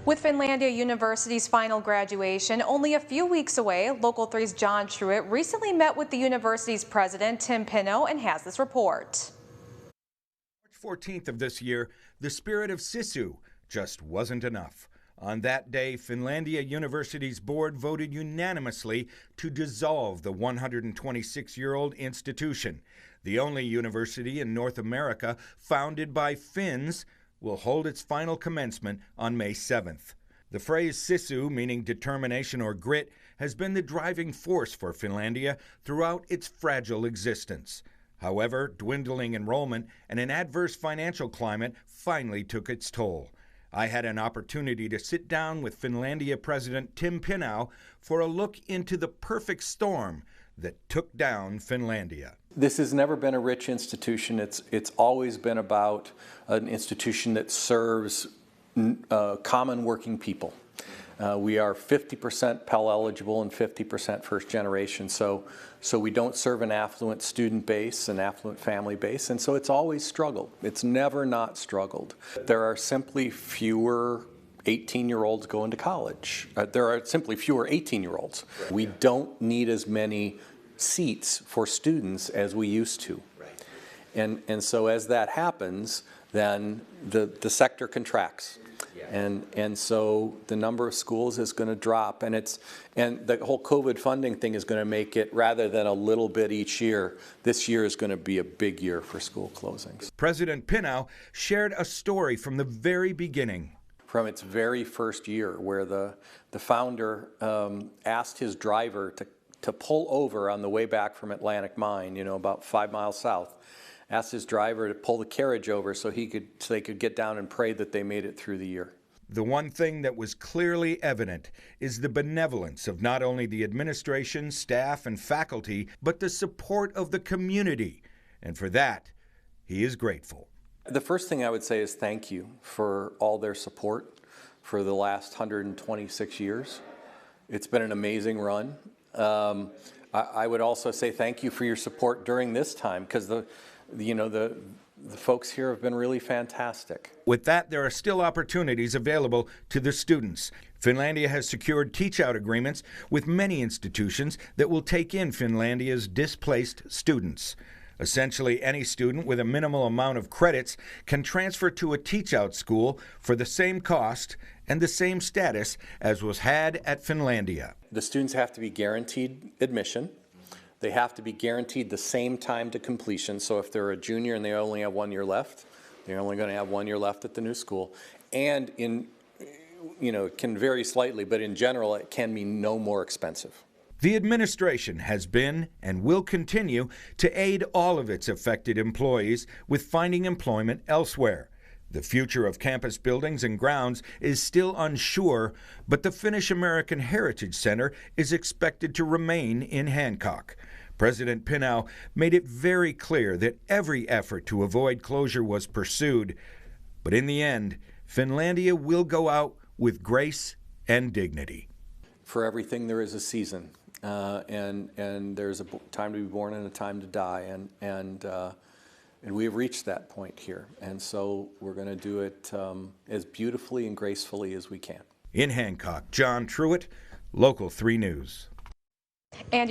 With Finlandia University's final graduation only a few weeks away, Local 3's John Truitt recently met with the university's president, Tim Pino, and has this report. March 14th of this year, the spirit of Sisu just wasn't enough. On that day, Finlandia University's board voted unanimously to dissolve the 126-year-old institution. The only university in North America founded by Finns will hold its final commencement on May 7th. The phrase Sisu, meaning determination or grit, has been the driving force for Finlandia throughout its fragile existence. However, dwindling enrollment and an adverse financial climate finally took its toll. I had an opportunity to sit down with Finlandia President Tim Pino for a look into the perfect storm that took down Finlandia. This has never been a rich institution. It's always been about an institution that serves common working people. We are 50% Pell eligible and 50% first generation, so we don't serve an affluent student base, an affluent family base, and so it's always struggled. It's never not struggled. There are simply fewer 18-year-olds going to college. There are simply fewer 18-year-olds. We don't need as many seats for students as we used to. And so as that happens, then the sector contracts. And so the number of schools is going to drop, and the whole COVID funding thing is going to make it, rather than a little bit each year, this year is going to be a big year for school closings. President Pino shared a story from the very beginning. From its very first year, where the founder asked his driver to pull over on the way back from Atlantic Mine, about 5 miles south. Asked his driver to pull the carriage over so they could get down and pray that they made it through the year. The one thing that was clearly evident is the benevolence of not only the administration, staff, and faculty, but the support of the community. And for that, he is grateful. The first thing I would say is thank you for all their support for the last 126 years. It's been an amazing run. I would also say thank you for your support during this time, because the folks here have been really fantastic. With that, there are still opportunities available to the students. Finlandia has secured teach-out agreements with many institutions that will take in Finlandia's displaced students. Essentially, any student with a minimal amount of credits can transfer to a teach-out school for the same cost and the same status as was had at Finlandia. The students have to be guaranteed admission. They have to be guaranteed the same time to completion. So if they're a junior and they only have 1 year left, they're only going to have 1 year left at the new school. And it can vary slightly, but in general, it can be no more expensive. The administration has been and will continue to aid all of its affected employees with finding employment elsewhere. The future of campus buildings and grounds is still unsure, but the Finnish American Heritage Center is expected to remain in Hancock. President Pino made it very clear that every effort to avoid closure was pursued, but in the end, Finlandia will go out with grace and dignity. For everything there is a season, and there's a time to be born and a time to die, and we have reached that point here, and so we're going to do it as beautifully and gracefully as we can. In Hancock, John Truitt, Local 3 News. And